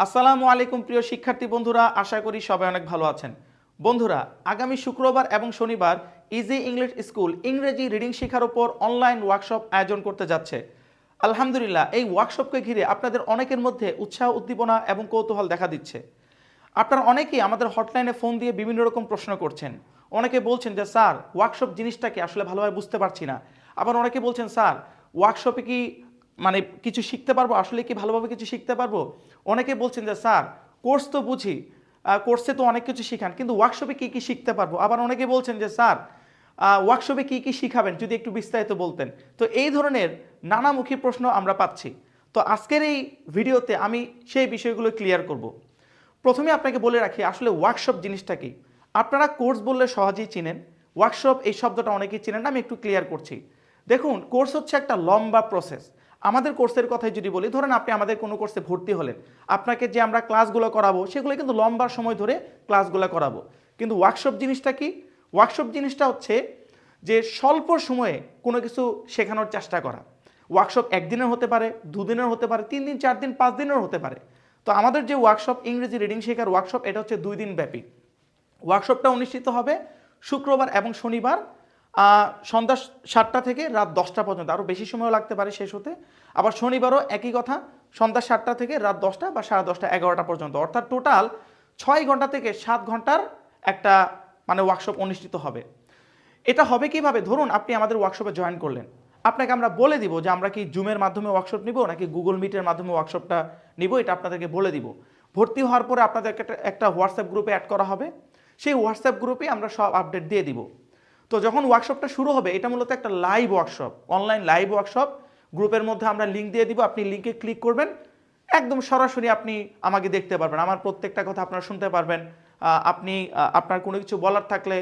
আসসালামু আলাইকুম প্রিয় শিক্ষার্থী বন্ধুরা, আশা করি সবাই অনেক ভালো আছেন। বন্ধুরা, আগামী শুক্রবার এবং শনিবার ইজি ইংলিশ স্কুল ইংরেজি রিডিং শেখার উপর অনলাইন ওয়ার্কশপ আয়োজন করতে যাচ্ছে। আলহামদুলিল্লাহ, এই ওয়ার্কশপকে ঘিরে আপনাদের অনেকের মধ্যে উৎসাহ, উদ্দীপনা এবং কৌতূহল দেখা দিচ্ছে। আপনারা অনেকেই আমাদের হটলাইনে ফোন দিয়ে বিভিন্ন রকম প্রশ্ন করছেন। অনেকে বলছেন যে স্যার, ওয়ার্কশপ জিনিসটাকে আসলে ভালোভাবে বুঝতে পারছি না। আবার অনেকে বলছেন স্যার, ওয়ার্কশপে কি মানে কিছু শিখতে পারবো, আসলে কি ভালোভাবে কিছু শিখতে পারবো। অনেকে বলছেন যে স্যার, কোর্স তো বুঝি, কোর্সে তো অনেক কিছু শিখান, কিন্তু ওয়ার্কশপে কি কি শিখতে পারবো। আবার অনেকে বলছেন যে স্যার, ওয়ার্কশপে কি কি শিখাবেন, যদি একটু বিস্তারিত বলতেন। তো এই ধরনের নানামুখী প্রশ্ন আমরা পাচ্ছি। তো আজকের এই ভিডিওতে আমি সেই বিষয়গুলো ক্লিয়ার করব। প্রথমে আপনাকে বলে রাখি, আসলে ওয়ার্কশপ জিনিসটা কি। আপনারা কোর্স বললে সহজেই চিনেন, ওয়ার্কশপ এই শব্দটা অনেকেই চিনেন না, আমি একটু ক্লিয়ার করছি। দেখুন, কোর্স হচ্ছে একটা লম্বা প্রসেস। আমাদের কোর্সের কথাই যদি বলি, ধরেন আপনি আমাদের কোনো কোর্সে ভর্তি হলেন, আপনাকে যে আমরা ক্লাসগুলো করাবো সেগুলো কিন্তু লম্বা সময় ধরে ক্লাসগুলো করাবো। কিন্তু ওয়ার্কশপ জিনিসটা কি? ওয়ার্কশপ জিনিসটা হচ্ছে যে স্বল্প সময়ে কোনো কিছু শেখানোর চেষ্টা করা। ওয়ার্কশপ একদিনের হতে পারে, দুদিনের হতে পারে, 3 দিন, 4 দিন, 5 দিনেরও হতে পারে। তো আমাদের যে ওয়ার্কশপ, ইংরেজি রিডিং শেখার ওয়ার্কশপ, এটা হচ্ছে 2 দিন ব্যাপী। ওয়ার্কশপটা অনুষ্ঠিত হবে শুক্রবার এবং শনিবার সন্ধ্যা 7টা থেকে রাত 10টা পর্যন্ত, আরও বেশি সময়ও লাগতে পারে শেষ হতে। আবার শনিবারও একই কথা, সন্ধ্যা 7টা থেকে রাত 10টা বা 10:30, 11টা পর্যন্ত, অর্থাৎ টোটাল 6 ঘন্টা থেকে 7 ঘন্টার একটা ওয়ার্কশপ অনুষ্ঠিত হবে। এটা হবে কিভাবে? ধরুন আপনি আমাদের ওয়ার্কশপে জয়েন করলেন, আপনাকে আমরা বলে দিব যে আমরা কি জুমের মাধ্যমে ওয়ার্কশপ নিব নাকি গুগল মিটের মাধ্যমে ওয়ার্কশপটা নিব, এটা আপনাদেরকে বলে দিব। ভর্তি হওয়ার পরে আপনাদেরকে একটা হোয়াটসঅ্যাপ গ্রুপে অ্যাড করা হবে। সেই হোয়াটসঅ্যাপ গ্রুপে আমরা সব আপডেট দিয়ে দিব। তো যখন ওয়ার্কশপটা শুরু হবে, এটা মূলত একটা live workshop, online live workshop. গ্রুপের মধ্যে আমরা লিঙ্ক দিয়ে দিব, আপনি লিঙ্কে ক্লিক করবেন, একদম সরাসরি আপনি আমাকে দেখতে পারবেন, আমার প্রত্যেকটা কথা আপনারা শুনতে পারবেন। আপনি আপনার কোনো কিছু বলার থাকলে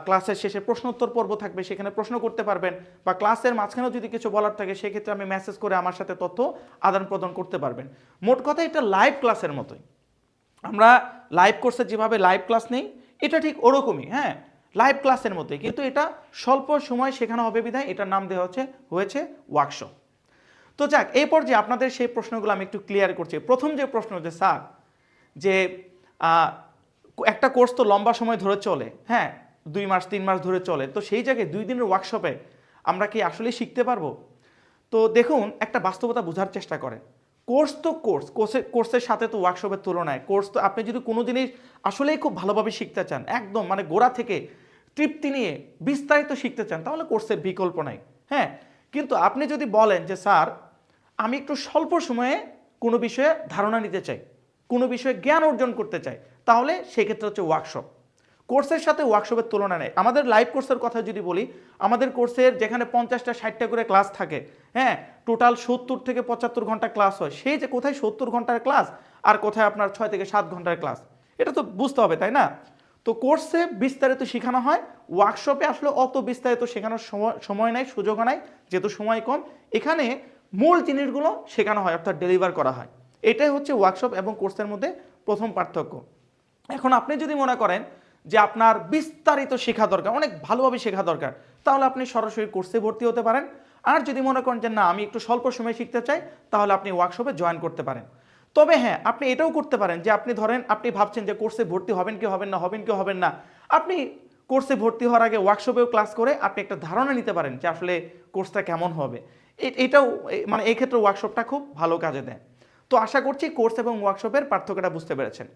ক্লাসের শেষে প্রশ্নোত্তর পর্ব থাকবে, সেখানে প্রশ্ন করতে পারবেন, বা ক্লাসের মাঝখানেও যদি কিছু বলার থাকে সেক্ষেত্রে আমি মেসেজ করে আমার সাথে তথ্য আদান প্রদান করতে পারবেন। মোট কথা, এটা লাইভ ক্লাসের মতোই। আমরা লাইভ কোর্সে যেভাবে লাইভ ক্লাস নেই, এটা ঠিক ওরকমই, হ্যাঁ, লাইভ ক্লাসের মতোই, কিন্তু এটা স্বল্প সময় শেখানো হবে বিধায় এটার নাম দেওয়া হয়েছে ওয়ার্কশপ। তো যাক, এই পর্যায়ে আপনাদের সেই প্রশ্নগুলো আমি একটু ক্লিয়ার করছি। প্রথম যে প্রশ্ন, যে স্যার, যে একটা কোর্স তো লম্বা সময় ধরে চলে, হ্যাঁ, 2 মাস 3 মাস ধরে চলে, তো সেই জায়গায় 2 দিনের ওয়ার্কশপে আমরা কি আসলে শিখতে পারবো? তো দেখুন, একটা বাস্তবতা বোঝার চেষ্টা করেন। কোর্স তো কোর্সের সাথে তো ওয়ার্কশপের তুলনায়, কোর্স তো আপনি যদি কোনো জিনিস আসলেই খুব ভালোভাবে শিখতে চান, একদম গোড়া থেকে তৃপ্তি নিয়ে বিস্তারিত শিখতে চান, তাহলে কোর্সের বিকল্প নাই, হ্যাঁ। কিন্তু আপনি যদি বলেন যে স্যার, আমি একটু স্বল্প সময়ে কোনো বিষয়ে ধারণা নিতে চাই, কোনো বিষয়ে জ্ঞান অর্জন করতে চাই, তাহলে সেক্ষেত্রে হচ্ছে ওয়ার্কশপ। কোর্সের সাথে ওয়ার্কশপের তুলনা নেই। আমাদের লাইভ কোর্সের কথা যদি বলি, আমাদের কোর্সের যেখানে 50টা 60টা করে ক্লাস থাকে, হ্যাঁ, টোটাল 70 থেকে 75 ঘন্টা ক্লাস হয়, সেই যে কোথায় 70 ঘন্টার ক্লাস আর কোথায় আপনার 6 থেকে 7 ঘন্টার ক্লাস, এটা তো বুঝতে হবে, তাই না? তো কোর্সে বিস্তারিত শেখানো হয়, ওয়ার্কশপে আসলে অত বিস্তারিত শেখানোর সময় নাই, সুযোগও নাই, যেহেতু সময় কম। এখানে মূল জিনিসগুলো শেখানো হয়, অর্থাৎ ডেলিভার করা হয়। এটাই হচ্ছে ওয়ার্কশপ এবং কোর্সের মধ্যে প্রথম পার্থক্য। এখন আপনি যদি মনে করেন যে আপনার বিস্তারিত শেখা দরকার, অনেক ভালোভাবে শেখা দরকার, তাহলে আপনি সরাসরি কোর্সে ভর্তি হতে পারেন। আর যদি মনে করেন যে না, আমি একটু স্বল্প সময় শিখতে চাই, তাহলে আপনি ওয়ার্কশপে জয়েন করতে পারেন। তবে হ্যাঁ, আপনি এটাও করতে পারেন যে আপনি ধরেন আপনি ভাবছেন যে কোর্সে ভর্তি হবেন কি হবেন না, হবেন কি হবেন না, আপনি কোর্সে ভর্তি হওয়ার আগে ওয়ার্কশপেও ক্লাস করে আপনি একটা ধারণা নিতে পারেন যে আসলে কোর্সটা কেমন হবে। এটাও এই ক্ষেত্রে ওয়ার্কশপটা খুব ভালো কাজে দেয়। তো আশা করছি কোর্স এবং ওয়ার্কশপের পার্থক্যটা বুঝতে পেরেছেন।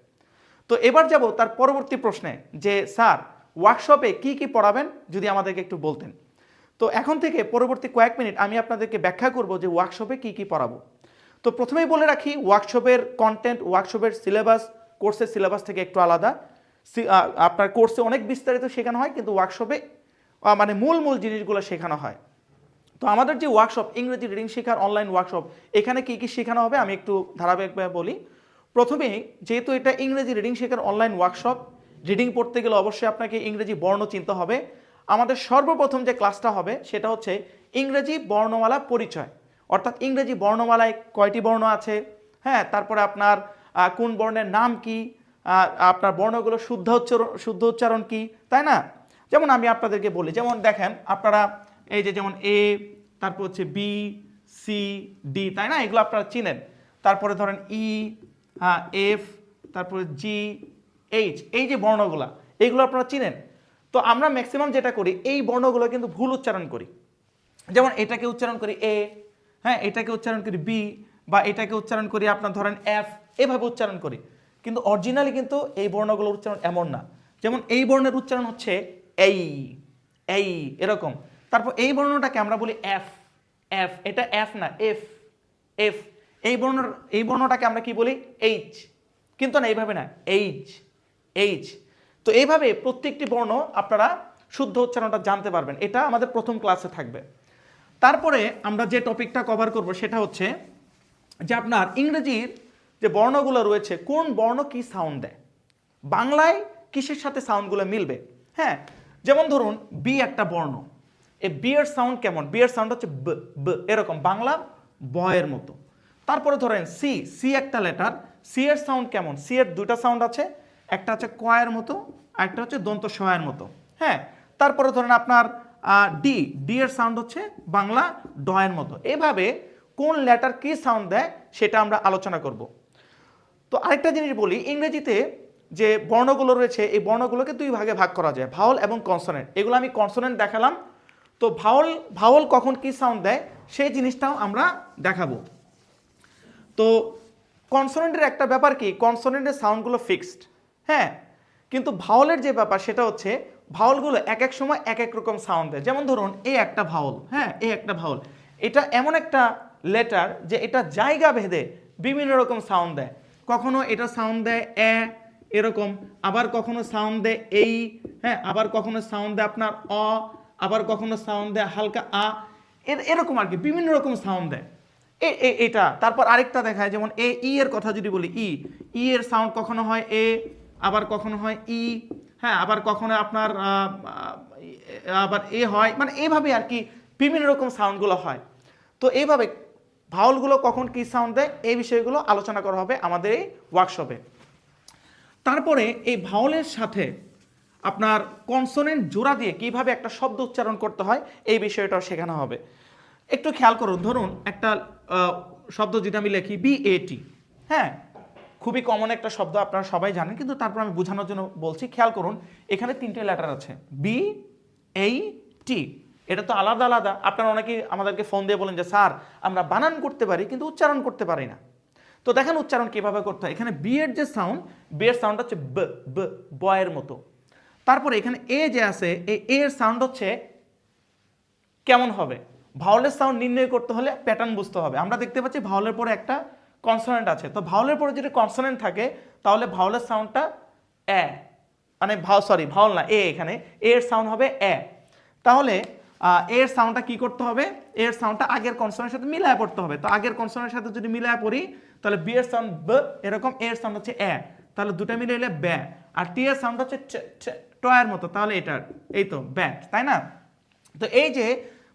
তো এবার যাব তার পরবর্তী প্রশ্নে, যে স্যার, ওয়ার্কশপে কি কি পড়াবেন, যদি আমাদেরকে একটু বলতেন। তো এখন থেকে পরবর্তী কয়েক মিনিট আমি আপনাদেরকে ব্যাখ্যা করব যে ওয়ার্কশপে কি কি পড়াবো। তো প্রথমেই বলে রাখি, ওয়ার্কশপের কন্টেন্ট, ওয়ার্কশপের সিলেবাস কোর্সের সিলেবাস থেকে একটু আলাদা। আপনার কোর্সে অনেক বিস্তারিত শেখানো হয়, কিন্তু ওয়ার্কশপে মূল মূল জিনিসগুলো শেখানো হয়। তো আমাদের যে ওয়ার্কশপ, ইংরেজি রিডিং শেখার অনলাইন ওয়ার্কশপ, এখানে কি কি শেখানো হবে আমি একটু ধারাবাহিকভাবে বলি। প্রথমেই, যেহেতু এটা ইংরেজি রিডিং শেখার অনলাইন ওয়ার্কশপ, রিডিং পড়তে গেলে অবশ্যই আপনাকে ইংরেজি বর্ণ চিনতে হবে। আমাদের সর্বপ্রথম যে ক্লাসটা হবে সেটা হচ্ছে ইংরেজি বর্ণমালা পরিচয়, অর্থাৎ ইংরেজি বর্ণমালায় কয়টি বর্ণ আছে, হ্যাঁ, তারপরে আপনার কোন বর্ণের নাম কি, আপনার বর্ণগুলো শুদ্ধ উচ্চারণ কি, তাই না? যেমন আমি আপনাদেরকে বলি, যেমন দেখেন আপনারা এই যে যেমন এ, তারপর হচ্ছে বি, সি, ডি, তাই না, এগুলো আপনারা চিনেন। তারপরে ধরেন ই, হ্যাঁ এফ, তারপরে জি, এইচ, এই যে বর্ণগুলা এইগুলো আপনারা চিনেন। তো আমরা ম্যাক্সিমাম যেটা করি এই বর্ণগুলো কিন্তু ভুল উচ্চারণ করি। যেমন এটাকে উচ্চারণ করি এ, হ্যাঁ এটাকে উচ্চারণ করি বি, বা এটাকে উচ্চারণ করি আপনার ধরেন এফ, এভাবে উচ্চারণ করি। কিন্তু অরিজিনালি কিন্তু এই বর্ণগুলোর উচ্চারণ এমন না। যেমন এই বর্ণের উচ্চারণ হচ্ছে এই, এই এরকম। তারপর এই বর্ণটাকে আমরা বলি এফ, এফ, এটা এফ না এফ, এফ। এই বর্ণটাকে আমরা কি বলি এইচ, কিন্তু না এইভাবে না এইচ, এইচ। তো এইভাবে প্রত্যেকটি বর্ণ আপনারা শুদ্ধ উচ্চারণটা জানতে পারবেন, এটা আমাদের প্রথম ক্লাসে থাকবে। তারপরে আমরা যে টপিকটা কভার করব সেটা হচ্ছে যে আপনার ইংরেজির যে বর্ণগুলো রয়েছে কোন বর্ণ কি সাউন্ড দেয়, বাংলায় কিসের সাথে সাউন্ডগুলো মিলবে। হ্যাঁ যেমন ধরুন বি একটা বর্ণ, এই বি এর সাউন্ড কেমন, বি এর সাউন্ড হচ্ছে ব, ব এরকম বাংলা বয়ের মতো। তারপরে ধরেন সি, সি একটা লেটার, সি এর সাউন্ড কেমন, সি এর দুইটা সাউন্ড আছে, একটা হচ্ছে কয়ের মতো আর একটা হচ্ছে দন্ত সয়ের মতো। হ্যাঁ তারপরে ধরেন আপনার ডি, ডি এর সাউন্ড হচ্ছে বাংলা ডয়ের মতো। এভাবে কোন লেটার কি সাউন্ড দেয় সেটা আমরা আলোচনা করব। তো আরেকটা জিনিস বলি, ইংরেজিতে যে বর্ণগুলো রয়েছে এই বর্ণগুলোকে দুই ভাগে ভাগ করা যায়, ভাওয়াল এবং কনসোনেন্ট। এগুলো আমি কনসোনেন্ট দেখালাম। তো ভাওয়াল, ভাওয়াল কখন কি সাউন্ড দেয় সেই জিনিসটাও আমরা দেখাবো। তো কনসোনেন্টের একটা ব্যাপার কি, কনসোনেন্টের সাউন্ডগুলো ফিক্সড, হ্যাঁ, কিন্তু ভাওয়ালের যে ব্যাপার সেটা হচ্ছে ভাওয়ালগুলো এক এক সময় এক এক রকম সাউন্ড দেয়। যেমন ধরুন এ একটা ভাওয়াল, হ্যাঁ এ একটা ভাওয়াল, এটা এমন একটা লেটার যে এটা জায়গা ভেদে বিভিন্ন রকম সাউন্ড দেয়। কখনো এটা সাউন্ড দেয় এ এরকম, আবার কখনো সাউন্ড দেয় এই, হ্যাঁ আবার কখনো সাউন্ড দেয় আপনার অ, আবার কখনো সাউন্ড দেয় হালকা আ, এরকম আর কি বিভিন্ন রকম সাউন্ড দেয় এটা। তারপর আরেকটা দেখায় যেমন এ ই এর কথা যদি বলি, ই, ই এর সাউন্ড কখনো হয় এ, আবার কখনো হয় ই, হ্যাঁ আবার কখনো আপনার আবার এ হয়, মানে এইভাবে আর কি বিভিন্ন রকম সাউন্ডগুলো হয়। তো এইভাবে ভাওয়ালগুলো কখন কি সাউন্ড দেয় এই বিষয়গুলো আলোচনা করা হবে আমাদের এই ওয়ার্কশপে। তারপরে এই ভাওয়ালের সাথে আপনার কনসোনেন্ট জোড়া দিয়ে কিভাবে একটা শব্দ উচ্চারণ করতে হয় এই বিষয়টাও শেখানো হবে। একটু খেয়াল করুন, ধরুন একটা শব্দ যেটা আমি লিখি বিএটি, হ্যাঁ খুবই কমন একটা শব্দ আপনারা সবাই জানেন, কিন্তু তারপর আমি বোঝানোর জন্য বলছি। খেয়াল করুন এখানে তিনটে লেটার আছে বি, এই, টি, এটা তো আলাদা আলাদা। আপনারা অনেকেই আমাদেরকে ফোন দিয়ে বলেন যে স্যার আমরা বানান করতে পারি কিন্তু উচ্চারণ করতে পারি না। তো দেখেন উচ্চারণ কিভাবে করতে হয়। এখানে বি এর যে সাউন্ড, বি এর সাউন্ড হচ্ছে ব, ব বয়ের মতো। তারপরে এখানে এ যে আছে এই এর সাউন্ড হচ্ছে কেমন হবে, ভাওয়ালের সাউন্ড নির্ণয় করতে হলে প্যাটার্ন বুঝতে হবে। আমরা দেখতে পাচ্ছি ভাওয়ালের পরে একটা কনসোনেন্ট আছে, তো ভাওয়ালের পরে যদি কনসোনেন্ট থাকে তাহলে ভাওয়ালের সাউন্ডটা এ, মানে ভাওয়াল না এ, এখানে এর সাউন্ড হবে এ। তাহলে এর সাউন্ডটা কি করতে হবে, এর সাউন্ডটা আগের কনসোনেন্টের সাথে মিলায় পড়তে হবে। তো আগের কনসোনেন্টের সাথে যদি মিলায় পড়ি তাহলে বি এর সাউন্ড ব এরকম, এর সাউন্ড হচ্ছে এ, তাহলে দুটা মিলে এলে ব্যা, আর টি এর সাউন্ড হচ্ছে টয়ের মতো, তাহলে এটা এই তো ব্যাট, তাই না। তো এই যে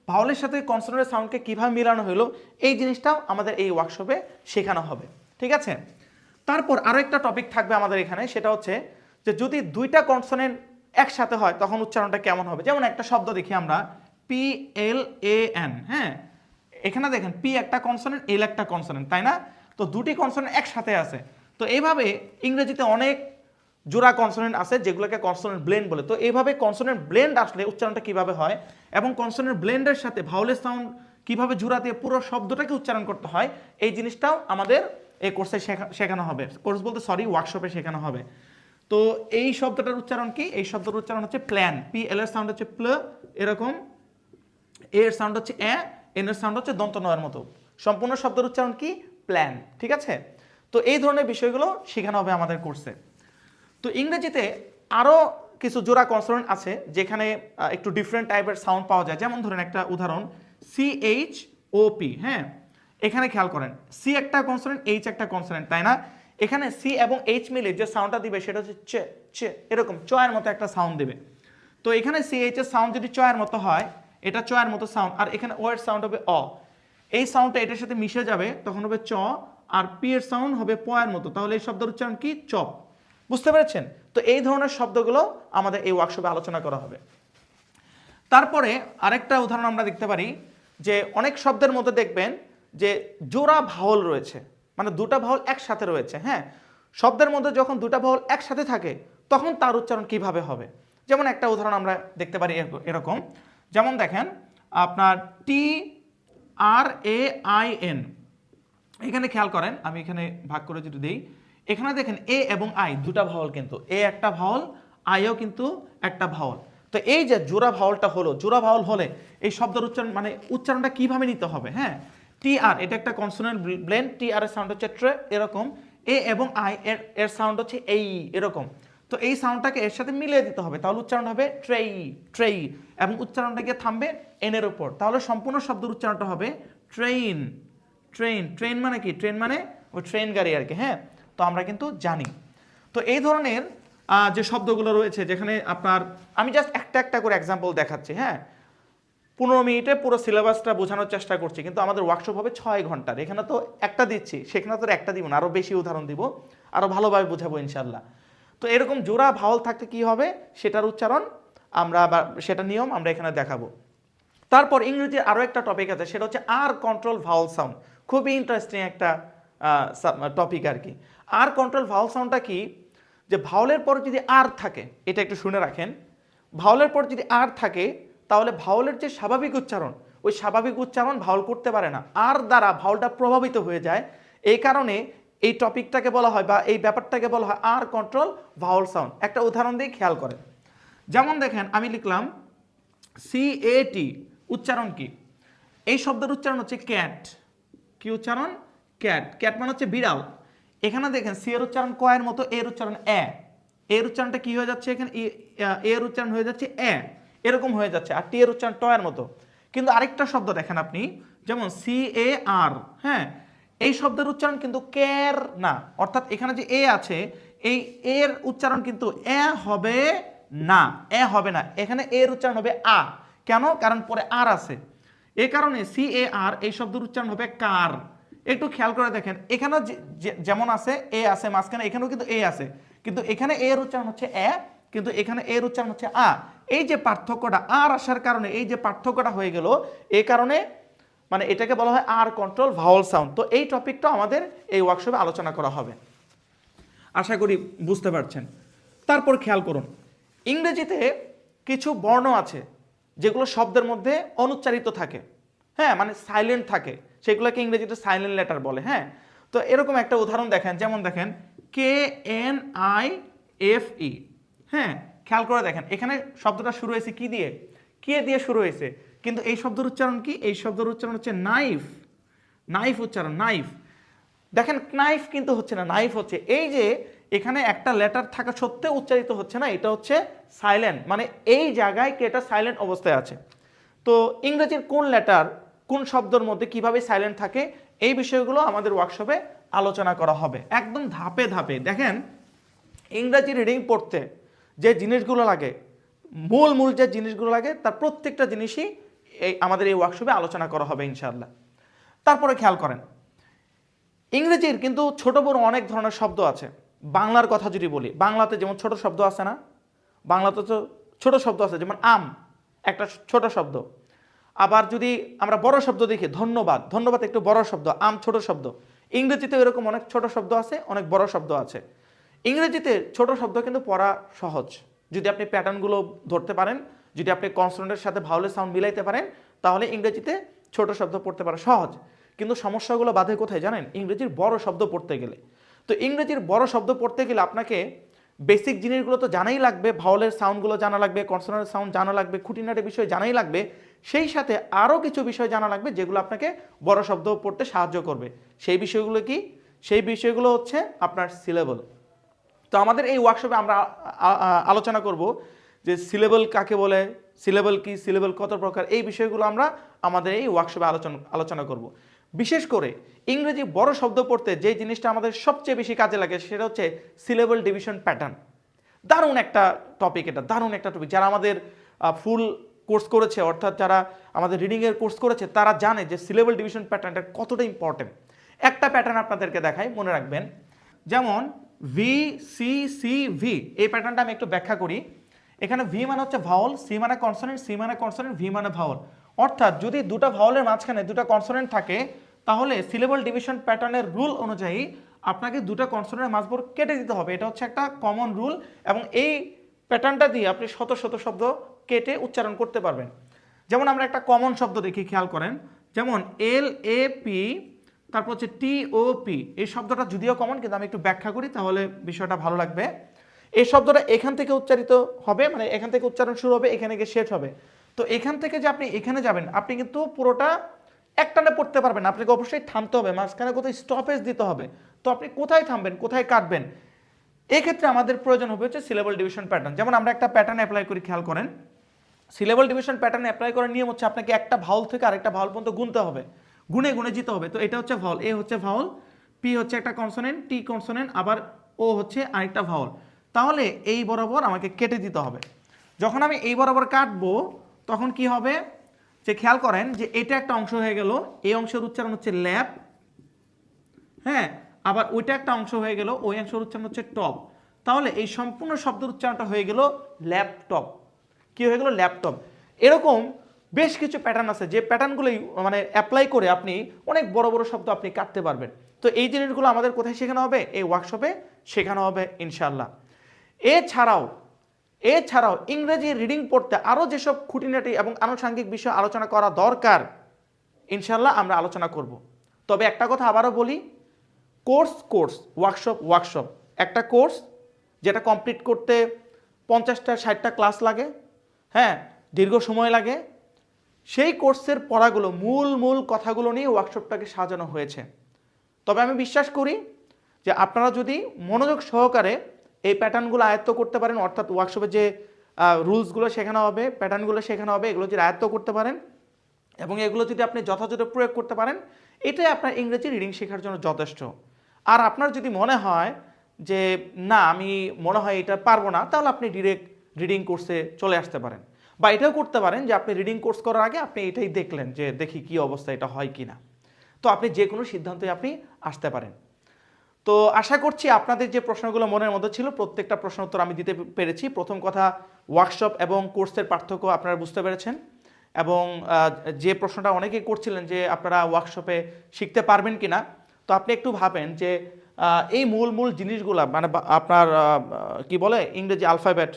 ভাওয়ালের সাথে কনসোনেন্টের সাউন্ডকে কিভাবে মিলানো হলো এই জিনিসটাও আমাদের এই ওয়ার্কশপে শেখানো হবে, ঠিক আছে। তারপর আরো একটা টপিক থাকবে আমাদের এখানে, সেটা হচ্ছে যে যদি দুইটা কনসোনেন্ট একসাথে হয় তখন উচ্চারণটা কেমন হবে। যেমন একটা শব্দ দেখি আমরা পি এল এ এন, হ্যাঁ এখানে দেখেন পি একটা কনসোনেন্ট, এল একটা কনসোনেন্ট, তাই না। তো দুটি কনসোনেন্ট একসাথে আছে। তো এইভাবে ইংরেজিতে অনেক জোড়া কনসোনেন্ট আছে যেগুলোকে কনসোনেন্ট ব্লেন্ড বলে। তো এইভাবে কনসোনেন্ট ব্লেন্ড আসলে উচ্চারণটা কিভাবে হয় এবং কনসোনেন্ট ব্লেন্ডের সাথে ভাওয়ালের সাউন্ড কিভাবে জোড়া দিয়ে পুরো শব্দটাকে উচ্চারণ করতে হয় এই জিনিসটাও আমাদের এই কোর্সে শেখানো হবে। কোর্স বলতে সরি ওয়ার্কশপে শেখানো হবে। তো এই শব্দটার উচ্চারণ কি, এই শব্দটার উচ্চারণ হচ্ছে প্ল্যান, পি এল এর সাউন্ড হচ্ছে প্ল এরকম, এর সাউন্ড হচ্ছে এ, এন এর সাউন্ড হচ্ছে দন্ত নয়ের মতো। সম্পূর্ণ শব্দের উচ্চারণ কি প্ল্যান, ঠিক আছে। তো এই ধরনের বিষয়গুলো শেখানো হবে আমাদের কোর্সে। তো ইংরেজিতে আরও কিছু জোড়া কনসোনেন্ট আছে যেখানে একটু ডিফারেন্ট টাইপের সাউন্ড পাওয়া যায়। যেমন ধরেন একটা উদাহরণ সিএইচ ও পি, হ্যাঁ এখানে খেয়াল করেন সি একটা কনসোনেন্ট, এইচ একটা কনসোনেন্ট, তাই না। এখানে সি এবং এইচ মিলে যে সাউন্ডটা দিবে সেটা হচ্ছে চে, চে এরকম চয়ের মতো একটা সাউন্ড দিবে। তো এখানে সিএইচ এর সাউন্ড যদি চয়ের মতো হয় এটা চয়ের মতো সাউন্ড, আর এখানে ও এর সাউন্ড হবে অ, এই সাউন্ডটা এটার সাথে মিশে যাবে তখন হবে চ, আর পি এর সাউন্ড হবে প এর মতো, তাহলে এই শব্দের উচ্চারণ কি চপ। বুঝতে পেরেছেন। তো এই ধরনের শব্দগুলো আমাদের এই ওয়ার্কশপে আলোচনা করা হবে। তারপরে আরেকটা উদাহরণ আমরা দেখতে পারি যে অনেক শব্দের মধ্যে দেখবেন যে জোড়া ভাওয়াল রয়েছে, মানে দুটা ভাওয়াল একসাথে রয়েছে। হ্যাঁ, শব্দের মধ্যে যখন দুটা ভাওয়াল একসাথে থাকে তখন তার উচ্চারণ কিভাবে হবে। যেমন একটা উদাহরণ আমরা দেখতে পারি এরকম, যেমন দেখেন আপনার TRAIN, এখানে খেয়াল করেন, আমি এখানে ভাগ করে যদি দিই, এখানে দেখেন এ এবং আই দুটা ভাওয়াল, কিন্তু এ একটা ভাওয়াল, আইও কিন্তু একটা ভাওয়াল। তো এই যে জোড়া ভাওয়ালটা হলো, জোড়া ভাওয়াল হলে এই শব্দের উচ্চারণ মানে উচ্চারণটা কিভাবে নিতে হবে। হ্যাঁ, TR এটা একটা কনসোনেন্ট ব্লেন্ড, TR এর সাউন্ড হচ্ছে ট্রে এরকম, এ এবং আই এর সাউন্ড হচ্ছে এই এরকম। তো এই সাউন্ডটাকে এর সাথে মিলিয়ে দিতে হবে, তাহলে উচ্চারণ হবে ট্রেই ট্রেই, এবং উচ্চারণটা গিয়ে থামবে এন এর উপর, তাহলে সম্পূর্ণ শব্দের উচ্চারণটা হবে ট্রেইন ট্রেন। ট্রেন মানে কি? ট্রেন মানে ওই ট্রেন গাড়ি আর কি। হ্যাঁ, তো আমরা কিন্তু জানি। তো এই ধরনের যে শব্দগুলো রয়েছে, যেখানে আপনার আমি জাস্ট একটা একটা করে এক্সাম্পল দেখাচ্ছি। হ্যাঁ, 15 মিনিটে পুরো সিলেবাসটা বোঝানোর চেষ্টা করছি, কিন্তু আমাদের ওয়ার্কশপ হবে 6 ঘন্টার। এখানে তো একটা দিচ্ছি, সেখানে তো একটা দিব না, আরও বেশি উদাহরণ দিব, আরও ভালোভাবে বোঝাবো ইনশাল্লাহ। তো এরকম জোড়া ভাওয়াল থাকতে কি হবে সেটার উচ্চারণ আমরা বা সেটা নিয়ম আমরা এখানে দেখাবো। তারপর ইংরেজির আরও একটা টপিক আছে, সেটা হচ্ছে আর কন্ট্রোল ভাওয়াল সাউন্ড। খুবই ইন্টারেস্টিং একটা টপিক আর কি। আর কন্ট্রোল ভাওয়াল সাউন্ডটা কি? যে ভাওয়ালের পর যদি আর থাকে, এটা একটু শুনে রাখেন, ভাওয়ালের পর যদি আর থাকে তাহলে ভাওয়ালের যে স্বাভাবিক উচ্চারণ, ওই স্বাভাবিক উচ্চারণ ভাওয়াল করতে পারে না, আর দ্বারা ভাওয়ালটা প্রভাবিত হয়ে যায়। এই কারণে এই টপিকটাকে বলা হয় বা এই ব্যাপারটাকে বলা হয় আর কন্ট্রোল ভাওয়াল সাউন্ড। একটা উদাহরণ দিয়ে খেয়াল করেন, যেমন দেখেন আমি লিখলাম CAT, উচ্চারণ কি? এই শব্দের উচ্চারণ হচ্ছে ক্যাট। কি উচ্চারণ? ক্যাট। ক্যাট মানে হচ্ছে বিড়াল। এখানে দেখেন সি এর উচ্চারণ ক এর মতো, এর উচ্চারণ এ, এর উচ্চারণটা কি হয়ে যাচ্ছে এখানে, এর উচ্চারণ হয়ে যাচ্ছে এ, এরকম হয়ে যাচ্ছে, আর টি এর উচ্চারণ ট এর মতো। কিন্তু আরেকটা শব্দ দেখেন আপনি, যেমন CAR, হ্যাঁ, এই শব্দের উচ্চারণ কিন্তু কের না, অর্থাৎ এখানে যে এ আছে এই এর উচ্চারণ কিন্তু এ হবে না, এ হবে না, এখানে এর উচ্চারণ হবে আ। কেন? কারণ পরে আর আছে, এই কারণে CAR এই শব্দের উচ্চারণ হবে কার। একটু খেয়াল করে দেখেন, এখানে যেমন আছে এ আছে মাঝখানে, এখানেও কিন্তু এ আছে, কিন্তু এখানে এর উচ্চারণ হচ্ছে এ, কিন্তু এখানে এর উচ্চারণ হচ্ছে আ। এই যে পার্থক্যটা, আর আসার কারণে এই যে পার্থক্যটা হয়ে গেল, এই কারণে মানে এটাকে বলা হয় আর কন্ট্রোল ভাওয়াল সাউন্ড। তো এই টপিকটা আমাদের এই ওয়ার্কশপে আলোচনা করা হবে, আশা করি বুঝতে পারছেন। তারপর খেয়াল করুন, ইংরেজিতে কিছু বর্ণ আছে যেগুলো শব্দের মধ্যে অনুচ্চারিত থাকে, হ্যাঁ, মানে সাইলেন্ট থাকে, সেগুলোকে ইংরেজিতে সাইলেন্ট লেটার বলে। হ্যাঁ, তো এরকম একটা উদাহরণ দেখেন, যেমন দেখেন KNIFE, হ্যাঁ, খেয়াল করে দেখেন এখানে শব্দটা শুরু হয়েছে কি দিয়ে? কে দিয়ে শুরু হয়েছে, কিন্তু এই শব্দের উচ্চারণ কি? এই শব্দের উচ্চারণ হচ্ছে নাইফ। নাইফ উচ্চারণ, নাইফ। দেখেন নাইফ কিন্তু হচ্ছে না, নাইফ হচ্ছে। এই যে এখানে একটা লেটার থাকা সত্ত্বেও উচ্চারিত হচ্ছে না, এটা হচ্ছে সাইলেন্ট, মানে এই জায়গায় কি এটা সাইলেন্ট অবস্থায় আছে। তো ইংরেজির কোন লেটার কোন শব্দের মধ্যে কিভাবে সাইলেন্ট থাকে, এই বিষয়গুলো আমাদের ওয়ার্কশপে আলোচনা করা হবে একদম ধাপে ধাপে। দেখেন ইংরেজি রিডিং পড়তে যে জিনিসগুলো লাগে, মূল মূল যে জিনিসগুলো লাগে, তার প্রত্যেকটা জিনিসই আমাদের এই ওয়ার্কশপে আলোচনা করা হবে ইনশাআল্লাহ। তারপরে খেয়াল করেন, ইংরেজির কিন্তু ছোট বড় অনেক ধরনের শব্দ আছে। বাংলার কথা যদি বলি, বাংলাতে যেমন ছোট শব্দ আছে না, বাংলাতে তো ছোট শব্দ আছে, যেমন আম একটা ছোট শব্দ। আবার যদি আমরা বড় শব্দ দেখি, ধন্যবাদ, ধন্যবাদ একটু বড় শব্দ, আম ছোট শব্দ। ইংরেজিতে এরকম অনেক ছোট শব্দ আছে, অনেক বড় শব্দ আছে। ইংরেজিতে ছোট শব্দ কিন্তু পড়া সহজ, যদি আপনি প্যাটার্নগুলো ধরতে পারেন, যদি আপনি কনসোনেন্টের সাথে ভাওয়েলের সাউন্ড মিলাইতে পারেন, তাহলে ইংরেজিতে ছোট শব্দ পড়তে পারা সহজ। কিন্তু সমস্যাগুলো বাধে কোথায় জানেন? ইংরেজির বড় শব্দ পড়তে গেলে। তো ইংরেজির বড় শব্দ পড়তে গেলে আপনাকে বেসিক জিনিসগুলো তো জানাই লাগবে, ভাওয়েলের সাউন্ডগুলো জানা লাগবে, কনসোনেন্টের সাউন্ড জানা লাগবে, খুঁটিনাটি বিষয় জানাই লাগবে, সেই সাথে আরও কিছু বিষয় জানা লাগবে যেগুলো আপনাকে বড় শব্দ পড়তে সাহায্য করবে। সেই বিষয়গুলো কি? সেই বিষয়গুলো হচ্ছে আপনার সিলেবল। তো আমাদের এই ওয়ার্কশপে আমরা আলোচনা করব যে সিলেবল কাকে বলে, সিলেবল কি, সিলেবল কত প্রকার, এই বিষয়গুলো আমরা আমাদের এই ওয়ার্কশপে আলোচনা করব। বিশেষ করে ইংরেজি বড় শব্দ পড়তে যে জিনিসটা আমাদের সবচেয়ে বেশি কাজে লাগে সেটা হচ্ছে সিলেবল ডিভিশন প্যাটার্ন। দারুণ একটা টপিক, এটা দারুণ একটা টপিক। যারা আমাদের ফুল কোর্স করেছে, অর্থাৎ যারা আমাদের রিডিংয়ের কোর্স করেছে, তারা জানে যে সিলেবল ডিভিশন প্যাটার্নটা কতটা ইম্পর্টেন্ট। একটা প্যাটার্ন আপনাদেরকে দেখাই, মনে রাখবেন। যেমন VCCV, এই প্যাটার্নটা আমি একটু ব্যাখ্যা করি। এখানে ভি মানে হচ্ছে ভাওয়াল, সি মানে কনসোনেন্ট, সি মানে কনসোনেন্ট, ভি মানে ভাওয়াল। অর্থাৎ যদি দুটো ভাওয়ালের মাঝখানে দুটো কনসোনেন্ট থাকে, তাহলে সিলেবল ডিভিশন প্যাটার্নের রুল অনুযায়ী আপনাকে দুটো কনসোনেন্টের মাঝবর কেটে দিতে হবে। এটা হচ্ছে একটা কমন রুল এবং এই প্যাটার্নটা দিয়ে আপনি শত শত শব্দ কেটে উচ্চারণ করতে পারবেন। যেমন আমরা একটা কমন শব্দ দেখি, খেয়াল করেন, যেমন LAP, তারপর হচ্ছে TOP। এই শব্দটা যদিও কমন, কিন্তু আমি একটু ব্যাখ্যা করি তাহলে বিষয়টা ভালো লাগবে। এই শব্দটা এখান থেকে উচ্চারিত হবে, মানে এখান থেকে উচ্চারণ শুরু হবে, এখানে গিয়ে শেষ হবে। তো এখান থেকে যে আপনি এখানে যাবেন, আপনি কিন্তু পুরোটা একটানে পড়তে পারবেন, আপনাকে অবশ্যই থামতে হবে, মাঝখানে কোথায় স্টপেজ দিতে হবে। তো আপনি কোথায় থামবেন, কোথায় কাটবেন, এই ক্ষেত্রে আমাদের প্রয়োজন হবে হচ্ছে সিলেবল ডিভিশন প্যাটার্ন। যেমন আমরা একটা প্যাটার্ন অ্যাপ্লাই করি, খেয়াল করেন, সিলেবল ডিভিশন প্যাটার্ন অ্যাপ্লাই করার নিয়ম হচ্ছে আপনাকে একটা ভাউল থেকে আরেকটা ভাউল পর্যন্ত গুনতে হবে, গুনে গুনে যেতে হবে। তো এটা হচ্ছে ভাউল, এ হচ্ছে ভাউল, পি হচ্ছে একটা কনসোনেন্ট, টি কনসোনেন্ট, আবার ও হচ্ছে আরেকটা ভাউল। তাহলে এই বরাবর আমাকে কেটে দিতে হবে। যখন আমি এই বরাবর কাটবো তখন কি হবে, যে খেয়াল করেন যে এটা একটা অংশ হয়ে গেল, এই অংশের উচ্চারণ হচ্ছে ল্যাপ, হ্যাঁ, আবার ওইটা একটা অংশ হয়ে গেল, ওই অংশের উচ্চারণ হচ্ছে টপ। তাহলে এই সম্পূর্ণ শব্দের উচ্চারণটা হয়ে গেল ল্যাপটপ। কি হয়ে গেল? ল্যাপটপ। এরকম বেশ কিছু প্যাটার্ন আছে যে প্যাটার্নগুলোই মানে অ্যাপ্লাই করে আপনি অনেক বড় বড় শব্দ আপনি কাটতে পারবেন। তো এই জিনিসগুলো আমাদের কোথায় শেখানো হবে? এই ওয়ার্কশপে শেখানো হবে ইনশাআল্লাহ। এছাড়াও ইংরেজি রিডিং পড়তে আরও যেসব খুঁটিনাটি এবং আনুষঙ্গিক বিষয় আলোচনা করা দরকার ইনশাআল্লাহ আমরা আলোচনা করব। তবে একটা কথা আবারও বলি, কোর্স, ওয়ার্কশপ। একটা কোর্স যেটা কমপ্লিট করতে 50টা 60টা ক্লাস লাগে, হ্যাঁ, দীর্ঘ সময় লাগে। সেই কোর্সের পড়াগুলো মূল কথাগুলো নিয়ে ওয়ার্কশপটাকে সাজানো হয়েছে। তবে আমি বিশ্বাস করি যে আপনারা যদি মনোযোগ সহকারে এই প্যাটার্নগুলো আয়ত্ত করতে পারেন, অর্থাৎ ওয়ার্কশপে যে রুলসগুলো শেখানো হবে, প্যাটার্নগুলো শেখানো হবে, এগুলো যদি আয়ত্ত করতে পারেন এবং এগুলো যদি আপনি যথাযথ প্রয়োগ করতে পারেন, এটাই আপনার ইংরেজি রিডিং শেখার জন্য যথেষ্ট। আর আপনার যদি মনে হয় যে না আমি মনে হয় এটা পারবো না, তাহলে আপনি ডিরেক্ট রিডিং কোর্সে চলে আসতে পারেন। বা এটাও করতে পারেন যে আপনি রিডিং কোর্স করার আগে আপনি এটাই দেখলেন যে দেখি কি অবস্থা, এটা হয় কি না। তো আপনি যে কোনো সিদ্ধান্তে আপনি আসতে পারেন। তো আশা করছি আপনাদের যে প্রশ্নগুলো মনের মধ্যে ছিল প্রত্যেকটা প্রশ্ন উত্তর আমি দিতে পেরেছি। প্রথম কথা, ওয়ার্কশপ এবং কোর্সের পার্থক্য আপনারা বুঝতে পেরেছেন। এবং যে প্রশ্নটা অনেকেই করছিলেন যে আপনারা ওয়ার্কশপে শিখতে পারবেন কিনা, তো আপনি একটু ভাবেন যে এই মূল জিনিসগুলো মানে আপনার কি বলে ইংরেজি আলফাবেট,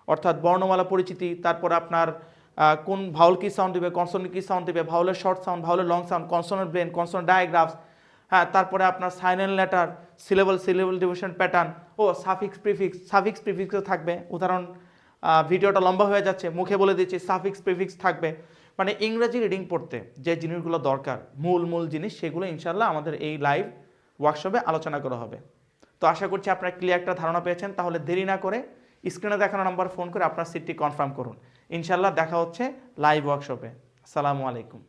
অর্থাৎ বর্ণমালা পরিচিতি, তারপর আপনার কোন ভাউল কি সাউন্ড দিবে, কনসোনেন্ট কি সাউন্ড দিবে, ভাউলের শর্ট সাউন্ড, ভাউলের long sound, consonant blend, consonant digraphs, হ্যাঁ, তারপরে আপনার silent letter, syllable division pattern, ও সাফিক্স প্রিফিক্সও থাকবে। উদাহরণ, ভিডিওটা লম্বা হয়ে যাচ্ছে, মুখে বলে দিচ্ছি, সাফিক্স প্রিফিক্স থাকবে। মানে ইংরেজি রিডিং পড়তে যে জিনিসগুলো দরকার, মূল জিনিস, সেগুলো ইনশাল্লাহ আমাদের এই লাইভ ওয়ার্কশপে আলোচনা করা হবে। তো আশা করছি আপনারা ক্লিয়ার একটা ধারণা পেয়েছেন। তাহলে দেরি না করে স্ক্রিনে দেখানো নাম্বার ফোন করে আপনার সিটটি কনফার্ম করুন। ইনশাল্লাহ দেখা হচ্ছে লাইভ ওয়ার্কশপে। আসসালামু আলাইকুম।